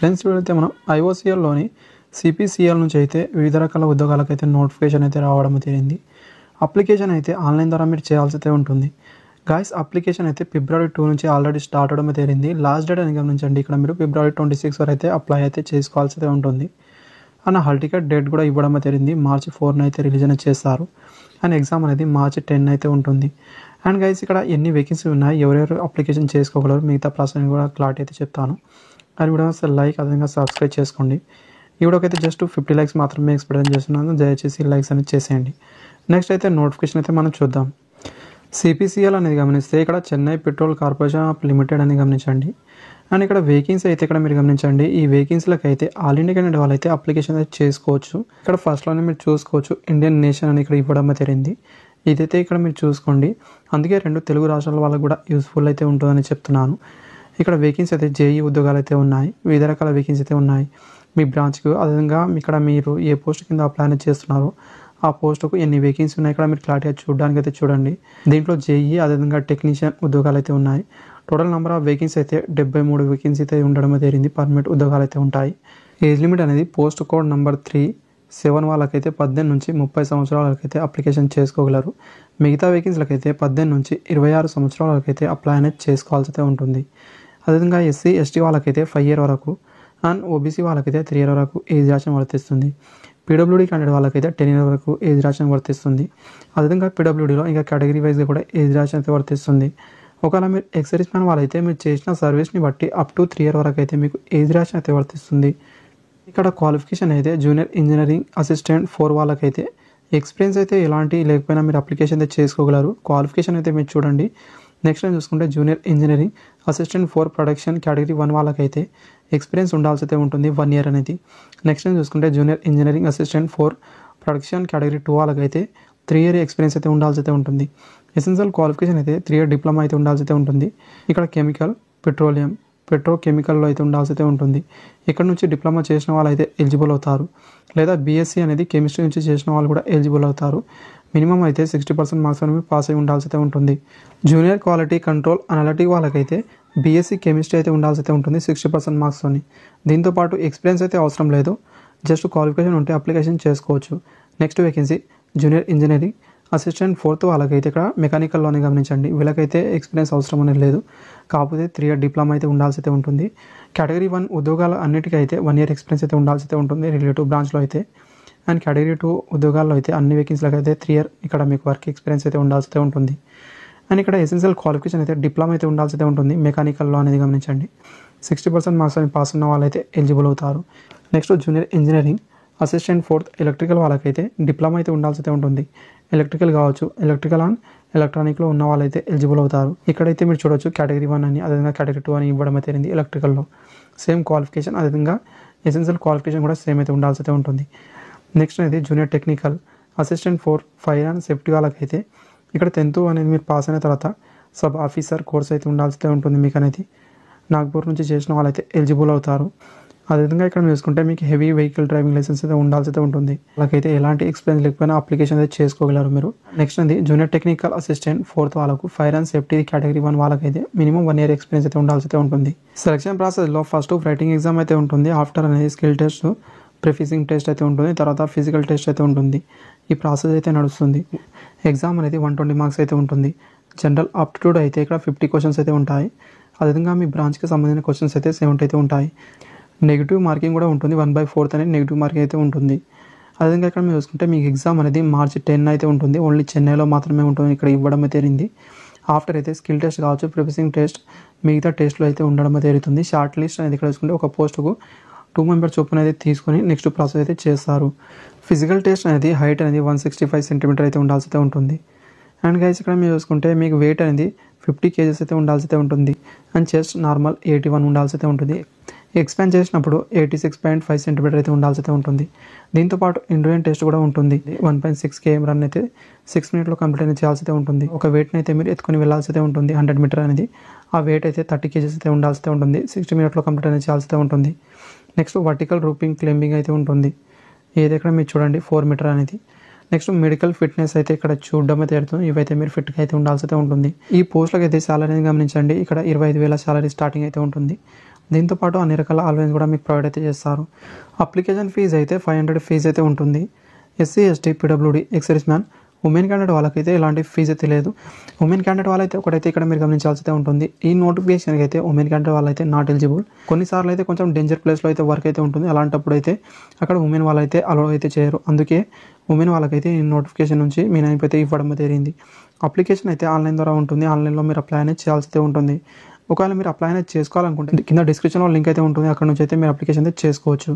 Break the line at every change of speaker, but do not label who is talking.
Friends వీడైతే మనం ఐఓసీఎల్లోని CPCL నుంచి అయితే వివిధ రకాల ఉద్యోగాలకైతే నోటిఫికేషన్ అయితే రావడం జరిగింది. అప్లికేషన్ అయితే ఆన్లైన్ ద్వారా మీరు చేయాల్సి అయితే ఉంటుంది. గాయస్ అప్లికేషన్ అయితే February 2 నుంచి ఆల్రెడీ స్టార్ట్ అవ్వడం జరిగింది. లాస్ట్ డేట్ అని గమనించండి. ఇక్కడ మీరు February 26 వరకు అయితే అప్లై అయితే చేసుకోవాల్సి అయితే ఉంటుంది. అండ్ హాల్ టికెట్ డేట్ కూడా ఇవ్వడం జరిగింది. March 4 అయితే రిలీజ్ అనేది చేస్తారు. అండ్ ఎగ్జామ్ అనేది March 10 అయితే ఉంటుంది. అండ్ గైస్ ఇక్కడ ఎన్ని వేకెన్సీ ఉన్నాయి, ఎవరెవరు అప్లికేషన్ చేసుకోగలరు, మిగతా ప్రాసెస్ కూడా క్లారిటీ అయితే చెప్తాను. అండ్ వీడియో లైక్ అదేవిధంగా సబ్స్క్రైబ్ చేసుకోండి. ఈ వీడియోకి అయితే జస్ట్ 50 లైక్స్ మాత్రమే ఎక్స్పెక్ట్ చేస్తున్నాను. దయచేసి లైక్స్ అనేది చేసేయండి. నెక్స్ట్ అయితే నోటిఫికేషన్ అయితే మనం చూద్దాం. సిపిసిఎల్ అనేది గమనిస్తే ఇక్కడ Chennai petrol corporation of limited అని గమనించండి. అండ్ ఇక్కడ వేకెన్సీ అయితే ఇక్కడ మీరు గమనించండి. ఈ వేకెన్సీలకు అయితే ఆల్ ఇండియా క్యాండిడేట్ వాళ్ళైతే అప్లికేషన్ అయితే చేసుకోవచ్చు. ఇక్కడ ఫస్ట్లోనే మీరు చూసుకోవచ్చు ఇండియన్ నేషన్ అని ఇక్కడ ఇవ్వడం జరిగింది. ఇదైతే ఇక్కడ మీరు చూసుకోండి. అందుకే 2 తెలుగు రాష్ట్రాల వాళ్ళకు కూడా యూస్ఫుల్ అయితే ఉంటుందని చెప్తున్నాను. ఇక్కడ వేకెన్సీ అయితే జేఈ ఉద్యోగాలు అయితే ఉన్నాయి. వివిధ రకాల వేకెన్సీ అయితే ఉన్నాయి మీ బ్రాంచ్కు. అదేవిధంగా ఇక్కడ మీరు ఏ పోస్ట్ కింద అప్లై అనేది చేస్తున్నారో ఆ పోస్టుకు ఎన్ని వేకెన్సీ ఉన్నాయి ఇక్కడ మీరు క్లారిటీగా చూడడానికి అయితే చూడండి. దీంట్లో జేఈ అదేవిధంగా టెక్నీషియన్ ఉద్యోగాలు అయితే ఉన్నాయి. టోటల్ నెంబర్ ఆఫ్ వేకెన్సీ అయితే 73 వేకెన్సీ అయితే ఉండడం జరిగింది. పర్మనెంట్ ఉద్యోగాలు అయితే ఉంటాయి. ఏజ్ లిమిట్ అనేది పోస్ట్ కోడ్ నెంబర్ 37 వాళ్ళకైతే 18 నుంచి 30 సంవత్సరాల వరకైతే అప్లికేషన్ చేసుకోగలరు. మిగతా వేకెన్సీలకు అయితే 18 నుంచి 26 సంవత్సరాల వరకైతే అప్లై అనేది చేసుకోవాల్సి అయితే ఉంటుంది. అదేవిధంగా ఎస్సీ ఎస్టీ వాళ్ళకైతే 5 years వరకు అండ్ ఓబీసీ వాళ్ళకైతే 3 years వరకు ఏజ్ రేషన్ వర్తిస్తుంది. పీడబ్ల్యూడీ క్యాండిడేట్ వాళ్ళకైతే 10 years వరకు ఏజ్ రేషన్ వర్తిస్తుంది. అదేవిధంగా పీడబ్ల్యూడీలో ఇంకా కేటగిరీ వైజ్గా కూడా ఏజ్ రేషన్ అయితే వర్తిస్తుంది. ఒకవేళ మీరు ఎక్సర్వీస్ మ్యాన్ వాళ్ళైతే మీరు చేసిన సర్వీస్ని బట్టి అప్ టు 3 years వరకు అయితే మీకు ఏజ్ రేషన్ అయితే వర్తిస్తుంది. ఇక్కడ క్వాలిఫికేషన్ అయితే జూనియర్ ఇంజనీరింగ్ అసిస్టెంట్ 4 వాళ్ళకైతే ఎక్స్పీరియన్స్ అయితే ఎలాంటి లేకపోయినా మీరు అప్లికేషన్ అయితే చేసుకోగలరు. క్వాలిఫికేషన్ అయితే మీరు చూడండి. నెక్స్ట్ టైం చూసుకుంటే junior engineering assistant 4 production category 1 వాళ్ళకైతే ఎక్స్పీరియన్స్ ఉండాల్సి అయితే ఉంటుంది 1 year అనేది. నెక్స్ట్ టైం చూసుకుంటే junior engineering assistant 4 production category 2 వాళ్ళకైతే 3 year ఎక్స్పీరియన్స్ అయితే ఉండాల్సి అయితే ఉంటుంది. ఎసెన్షియల్ క్వాలిఫికేషన్ అయితే 3 year డిప్లొమా అయితే ఉండాల్సి అయితే ఉంటుంది. ఇక్కడ కెమికల్, పెట్రోలియం, పెట్రోకెమికల్లో అయితే ఉండాల్సి అయితే ఉంటుంది. ఇక్కడ నుంచి డిప్లొమా చేసిన వాళ్ళు అయితే ఎలిజిబుల్ అవుతారు. లేదా బీఎస్సీ అనేది కెమిస్ట్రీ నుంచి చేసిన వాళ్ళు కూడా ఎలిజిబుల్ అవుతారు. మినిమం అయితే 60% మార్క్స్ అనేవి పాస్ అయి ఉండాల్సి అయితే ఉంటుంది. జూనియర్ క్వాలిటీ కంట్రోల్ అనలిటిక్ వాళ్ళకైతే బీఎస్సీ కెమిస్ట్రీ అయితే ఉండాల్సి అయితే ఉంటుంది 60% మార్క్స్తోని. దీంతోపాటు ఎక్స్పీరియన్స్ అయితే అవసరం లేదు. జస్ట్ క్వాలిఫికేషన్ ఉంటే అప్లికేషన్ చేసుకోవచ్చు. Next vacancy junior engineering assistant 4th వాళ్ళకైతే ఇక్కడ మెకానికల్లోనే గమనించండి. వీళ్ళకైతే ఎక్స్పీరియన్స్ అవసరం అనేది లేదు. కాకపోతే 3 year డిప్లొమా అయితే ఉండాల్సి అయితే ఉంటుంది. కేటగిరీ 1 ఉద్యోగాలు అన్నిటికీ అయితే 1 year ఎక్స్పీరియన్స్ అయితే ఉండాల్సి అయితే ఉంటుంది రిలేటివ్ బ్రాంచ్లో అయితే. అండ్ కేటగిరీ 2 ఉద్యోగాల్లో అయితే అన్ని వేకెన్సీలకు అయితే 3 year ఇక్కడ మీకు వర్క్ ఎక్స్పీరియన్స్ అయితే ఉండాల్సి అయితే ఉంటుంది. అండ్ ఇక్కడ ఎసెన్షియల్ క్వాలిఫికేషన్ అయితే డిప్లొమా అయితే ఉండాల్సి అయితే ఉంటుంది మెకానికల్లో అనేది గమనించండి. 60% మార్క్స్ అని పాస్ ఉన్న వాళ్ళైతే ఎలిజిబుల్ అవుతారు. Next junior engineering assistant 4th electrical వాళ్ళకైతే డిప్లొమా అయితే ఉండాల్సి అయితే ఉంటుంది. ఎలక్ట్రికల్ కావచ్చు, ఎలక్ట్రికల్ అండ్ ఎలక్ట్రానిక్లో ఉన్న వాళ్ళైతే ఎలిజిబుల్ అవుతారు. ఇక్కడైతే మీరు చూడొచ్చు కేటగిరీ 1 అని అదేవిధంగా కేటగిరీ 2 అని ఇవ్వడం అయితే ఎలక్ట్రికల్లో సేమ్ క్వాలిఫికేషన్ అదేవిధంగా ఎసెన్షియల్ క్వాలిఫికేషన్ కూడా సేమ్ అయితే ఉండాల్సి అయితే ఉంటుంది. నెక్స్ట్ అనేది junior technical assistant 4 fire and safety వాళ్ళకైతే ఇక్కడ 10th అనేది మీరు పాస్ అయిన తర్వాత సబ్ ఆఫీసర్ కోర్స్ అయితే ఉండాల్సి అయితే ఉంటుంది. మీకు అనేది నాగ్పూర్ నుంచి చేసిన వాళ్ళైతే ఎలిజిబుల్ అవుతారు. అదేవిధంగా ఇక్కడ చూసుకుంటే మీకు హెవీ వెహికల్ డ్రైవింగ్ లైసెన్స్ అయితే ఉండాల్సి అయితే ఉంటుంది. వాళ్ళకైతే ఎలాంటి ఎక్స్పీరియన్స్ లేకపోయినా అప్లికేషన్ అయితే చేసుకోగలరు మీరు. నెక్స్ట్ అనేది జూనియర్ టెక్నికల్ అసిస్టెంట్ 4th వాళ్ళకు ఫైర్ అండ్ సేఫ్టీ కేటగిరీ 1 వాళ్ళకైతే మినిమం 1 year ఎక్స్పీరియన్స్ అయితే ఉండాల్సి అయితే ఉంటుంది. సెలక్షన్ ప్రాసెస్లో ఫస్ట్ రైటింగ్ ఎగ్జామ్ అయితే ఉంటుంది. ఆఫ్టర్ అనేది స్కిల్ టెస్ట్, ప్రిఫిజింగ్ టెస్ట్ అయితే ఉంటుంది. తర్వాత ఫిజికల్ టెస్ట్ అయితే ఉంటుంది. ఈ ప్రాసెస్ అయితే నడుస్తుంది. ఎగ్జామ్ అనేది 120 మార్క్స్ అయితే ఉంటుంది. జనరల్ ఆప్టిట్యూడ్ అయితే ఇక్కడ 50 questions అయితే ఉంటాయి. అదేవిధంగా మీ బ్రాంచ్కి సంబంధించిన క్వశ్చన్స్ అయితే 70 అయితే ఉంటాయి. నెగిటివ్ మార్కింగ్ కూడా ఉంటుంది. 1/4 అనేది నెగిటివ్ మార్కింగ్ అయితే ఉంటుంది. అదేవిధంగా ఇక్కడ మీరు చూసుకుంటే మీకు ఎగ్జామ్ అనేది March 10 అయితే ఉంటుంది. ఓన్లీ చెన్నైలో మాత్రమే ఉంటుంది. ఇక్కడ ఇవ్వడం అయితే జరిగింది. ఆఫ్టర్ అయితే స్కిల్ టెస్ట్ కావచ్చు, ప్రిఫిజింగ్ టెస్ట్, మిగతా టెస్ట్లో అయితే ఉండడం అయితే జరుగుతుంది. షార్ట్ లిస్ట్ అనేది ఇక్కడ చూసుకుంటే ఒక పోస్టుకు 2 members చొప్పున అయితే తీసుకొని నెక్స్ట్ ప్రాసెస్ అయితే చేస్తారు. ఫిజికల్ టెస్ట్ అనేది హైట్ అనేది 165 centimeter అయితే ఉండాల్సి అయితే ఉంటుంది. అండ్ గైస్ ఇక్కడ మీరు చూసుకుంటే మీకు వెయిట్ అనేది 50 kgs అయితే ఉండాల్సి అయితే ఉంటుంది. అండ్ చెస్ట్ నార్మల్ 81 ఉండాల్సి అయితే ఉంటుంది. ఎక్స్పాండ్ చేసినప్పుడు 86.5 centimeter అయితే ఉండాల్సి అయితే ఉంటుంది. దీంతోపాటు ఇండియన్ టెస్ట్ కూడా ఉంటుంది. 1.6 km రన్ అయితే 6 minutes కంప్లీట్ అనేది చేయాల్సి అయితే ఉంటుంది. ఒక వెయిట్ని అయితే మీరు ఎత్తుకొని వెళ్ళాల్సి అయితే ఉంటుంది. 100 meter అనేది ఆ వెయిట్ అయితే 30 kgs అయితే ఉండాల్సి అయితే ఉంటుంది. 60 minutes కంప్లీట్ అనేది చేయాల్సి అయితే ఉంటుంది. నెక్స్ట్ వర్టికల్ రూపింగ్ క్లైంబింగ్ అయితే ఉంటుంది. ఏది ఇక్కడ మీరు చూడండి 4 meter అనేది. నెక్స్ట్ మెడికల్ ఫిట్నెస్ అయితే ఇక్కడ చూడడం అయితే జరుగుతుంది. ఇవైతే మీరు ఫిట్గా అయితే ఉండాల్సి అయితే ఉంటుంది. ఈ పోస్టులకు అయితే సాలరీ గమనించండి. ఇక్కడ 25,000 సాలరీ స్టార్టింగ్ అయితే ఉంటుంది. దీంతోపాటు అన్ని రకాల అలవెన్స్ కూడా మీకు ప్రొవైడ్ అయితే చేస్తారు. అప్లికేషన్ ఫీజు అయితే 500 ఫీజు అయితే ఉంటుంది. SC, ST, PWD, excise man, women candidate వాళ్ళకైతే ఎలాంటి ఫీజు అయితే లేదు. ఉమెన్ క్యాండిడేట్ వాళ్ళైతే ఒకటైతే ఇక్కడ మీరు గమనించాల్సి అయితే ఉంటుంది. ఈ నోటిఫికేషన్కి అయితే ఉమెన్ క్యాండిడేట్ వాళ్ళైతే నాట్ ఎలిజిబుల్. కొన్నిసార్లు అయితే కొంచెం డేంజర్ ప్లేస్లో అయితే వర్క్ అయితే ఉంటుంది. అలాంటప్పుడు అయితే అక్కడ ఉమెన్ వాళ్ళైతే అలో అయితే చేయరు. అందుకే ఉమెన్ వాళ్ళకైతే ఈ నోటిఫికేషన్ నుంచి మీ నేమ్ అయితే ఇవ్వడం జరిగింది. అప్లికేషన్ అయితే ఆన్లైన్ ద్వారా ఉంటుంది. ఆన్లైన్లో మీరు అప్లై అనేది చేయాల్సి అయితే ఉంటుంది. ఒకవేళ మీరు అప్లై అనేది చేసుకోవాలనుకుంటే కింద డిస్క్రిప్షన్లో లింక్ అయితే ఉంటుంది. అక్కడ నుంచి అయితే మీరు అప్లికేషన్ అయితే చేసుకోవచ్చు.